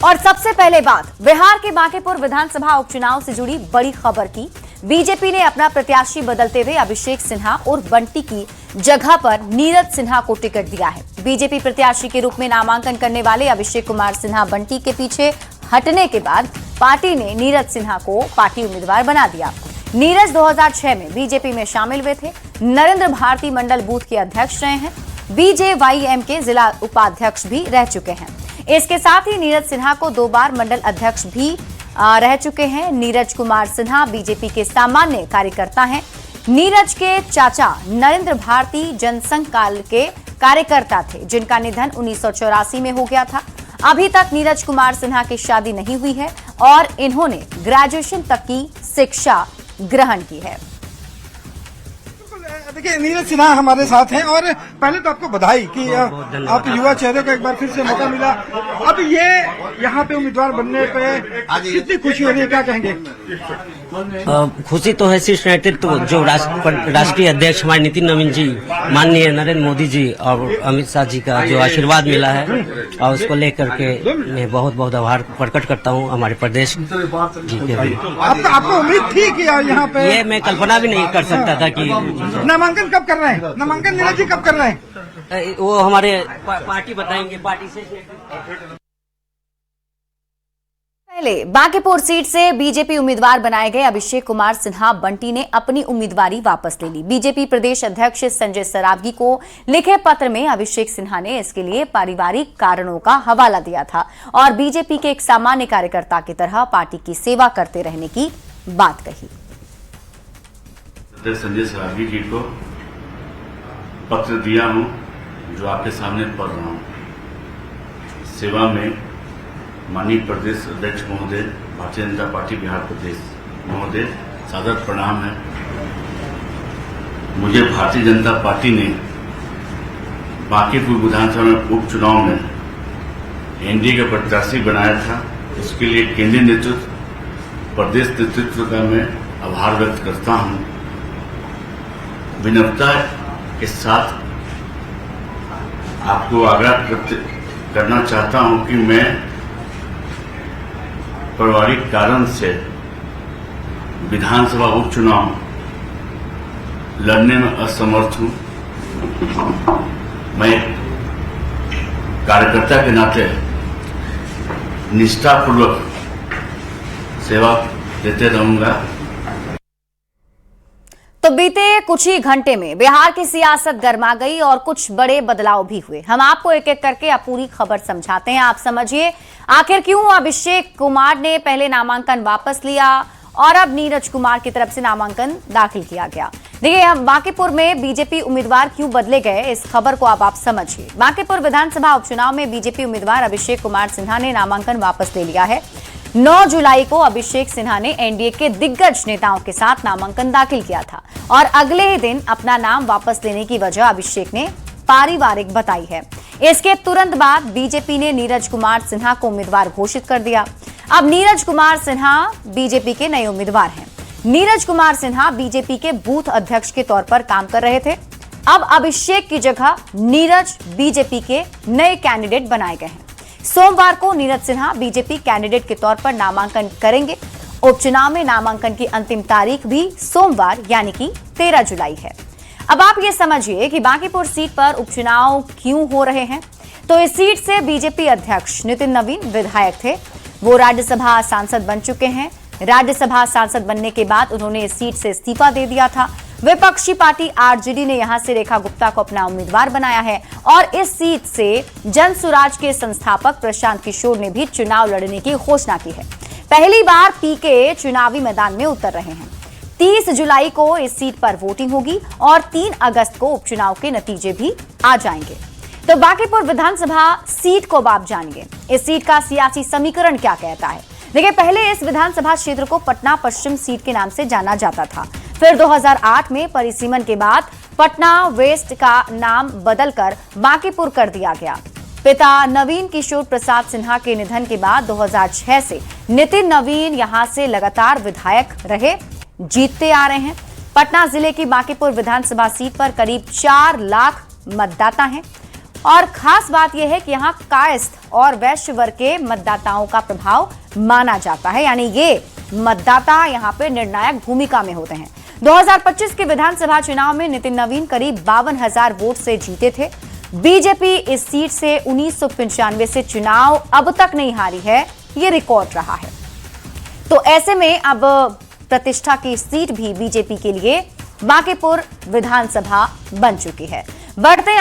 और सबसे पहले बात बिहार के बांकीपुर विधानसभा उपचुनाव से जुड़ी बड़ी खबर की। बीजेपी ने अपना प्रत्याशी बदलते हुए अभिषेक सिन्हा और बंटी की जगह पर नीरज सिन्हा को टिकट दिया है। बीजेपी प्रत्याशी के रूप में नामांकन करने वाले अभिषेक कुमार सिन्हा बंटी के पीछे हटने के बाद पार्टी ने नीरज सिन्हा को पार्टी उम्मीदवार बना दिया। नीरज 2006 में बीजेपी में शामिल हुए थे। नरेंद्र भारती मंडल बूथ के अध्यक्ष रहे हैं। बीजेवाईएम के जिला उपाध्यक्ष भी रह चुके हैं। इसके साथ ही नीरज सिन्हा को 2 बार मंडल अध्यक्ष भी रह चुके हैं। नीरज कुमार सिन्हा बीजेपी के सामान्य कार्यकर्ता हैं। नीरज के चाचा नरेंद्र भारती जनसंघ काल के कार्यकर्ता थे, जिनका निधन 1984 में हो गया था। अभी तक नीरज कुमार सिन्हा की शादी नहीं हुई है और इन्होंने ग्रेजुएशन तक की शिक्षा ग्रहण की है। देखिए, नीरज सिन्हा हमारे साथ हैं और पहले तो आपको बधाई कि आप युवा चेहरे को एक बार फिर से मौका मिला। अब ये यहाँ पे उम्मीदवार बनने पे कितनी खुशी हो रही है, क्या कहेंगे? खुशी तो है शीर्ष नेतृत्व जो राष्ट्रीय अध्यक्ष हमारे नितिन नवीन जी, माननीय नरेंद्र मोदी जी और अमित शाह जी का जो आशीर्वाद मिला है और उसको लेकर के मैं बहुत बहुत आभार प्रकट करता हूँ हमारे प्रदेश जी के भी। आपको उम्मीद थी कि यहाँ पे? ये मैं कल्पना भी नहीं कर सकता था कि नामांकन कब कर रहे हैं? नामांकन नीरज जी कब कर रहे हैं? वो हमारे पार्टी बताएंगे, पार्टी से। पहले बांकीपुर सीट से बीजेपी उम्मीदवार बनाए गए अभिषेक कुमार सिन्हा बंटी ने अपनी उम्मीदवारी वापस ले ली। बीजेपी प्रदेश अध्यक्ष संजय सरावगी को लिखे पत्र में अभिषेक सिन्हा ने इसके लिए पारिवारिक कारणों का हवाला दिया था और बीजेपी के एक सामान्य कार्यकर्ता की तरह पार्टी की सेवा करते रहने की बात कही। संजय सरावगी जी को पत्र दिया हूं, जो आपके सामने पढ़ रहा हूं। सेवा में माननीय प्रदेश अध्यक्ष महोदय, भारतीय जनता पार्टी बिहार प्रदेश महोदय, सादर प्रणाम है। मुझे भारतीय जनता पार्टी ने बांकीपुर विधानसभा में उपचुनाव में एनडीए का प्रत्याशी बनाया था। उसके लिए केंद्रीय नेतृत्व, प्रदेश नेतृत्व का मैं आभार व्यक्त करता हूं। विनम्रता के साथ आपको आग्रह करना चाहता हूं कि मैं पारिवारिक कारण से विधानसभा उपचुनाव लड़ने में असमर्थ हूं। मैं कार्यकर्ता के नाते निष्ठापूर्वक सेवा देते रहूंगा। तो बीते कुछ ही घंटे में बिहार की सियासत गर्मा गई और कुछ बड़े बदलाव भी हुए। हम आपको एक एक करके अब पूरी खबर समझाते हैं, आप समझिए आखिर क्यों अभिषेक कुमार ने पहले नामांकन वापस लिया और अब नीरज कुमार की तरफ से नामांकन दाखिल किया गया। देखिए, हम बांकीपुर में बीजेपी उम्मीदवार क्यों बदले गए, इस खबर को अब आप समझिए। बांकीपुर विधानसभा उपचुनाव में बीजेपी उम्मीदवार अभिषेक कुमार सिन्हा ने नामांकन वापस ले लिया है। 9 जुलाई को अभिषेक सिन्हा ने एनडीए के दिग्गज नेताओं के साथ नामांकन दाखिल किया था और अगले ही दिन अपना नाम वापस लेने की वजह अभिषेक ने पारिवारिक बताई है। इसके तुरंत बाद बीजेपी ने नीरज कुमार सिन्हा को उम्मीदवार घोषित कर दिया। अब नीरज कुमार सिन्हा बीजेपी के नए उम्मीदवार हैं। नीरज कुमार सिन्हा बीजेपी के बूथ अध्यक्ष के तौर पर काम कर रहे थे। अब अभिषेक की जगह नीरज बीजेपी के नए कैंडिडेट बनाए गए हैं। सोमवार को नीरज सिन्हा बीजेपी कैंडिडेट के तौर पर नामांकन करेंगे। उपचुनाव में नामांकन की अंतिम तारीख भी सोमवार यानी कि 13 जुलाई है। अब आप ये समझिए कि बांकीपुर सीट पर उपचुनाव क्यों हो रहे हैं। तो इस सीट से बीजेपी अध्यक्ष नितिन नवीन विधायक थे। वो राज्यसभा सांसद बन चुके हैं। राज्यसभा सांसद बनने के बाद उन्होंने इस सीट से इस्तीफा दे दिया था। विपक्षी पार्टी आरजेडी ने यहां से रेखा गुप्ता को अपना उम्मीदवार बनाया है और इस सीट से जन सुराज के संस्थापक प्रशांत किशोर ने भी चुनाव लड़ने की घोषणा की है। पहली बार पीके चुनावी मैदान में उतर रहे हैं। 30 जुलाई को इस सीट पर वोटिंग होगी और 3 अगस्त को उपचुनाव के नतीजे भी आ जाएंगे। तो बांकीपुर विधानसभा सीट को आप जानिए, इस सीट का सियासी समीकरण क्या कहता है। देखिए, पहले इस विधानसभा क्षेत्र को पटना पश्चिम सीट के नाम से जाना जाता था। फिर 2008 में परिसीमन के बाद पटना वेस्ट का नाम बदलकर बांकीपुर कर दिया गया। पिता नवीन किशोर प्रसाद सिन्हा के निधन के बाद 2006 से नितिन नवीन यहां से लगातार विधायक रहे, जीतते आ रहे हैं। पटना जिले की बांकीपुर विधानसभा सीट पर करीब 4 लाख मतदाता हैं। और खास बात यह है कि यहाँ कायस्थ और वैश्य वर्ग के मतदाताओं का प्रभाव माना जाता है, यानी ये मतदाता यहाँ पे निर्णायक भूमिका में होते हैं। 2025 के विधानसभा चुनाव में नितिन नवीन करीब 52,000 वोट से जीते थे। बीजेपी इस सीट से 1995 से चुनाव अब तक नहीं हारी है, ये रिकॉर्ड रहा है। तो ऐसे में अब प्रतिष्ठा की सीट भी बीजेपी के लिए बांकीपुर विधानसभा बन चुकी है। बढ़ते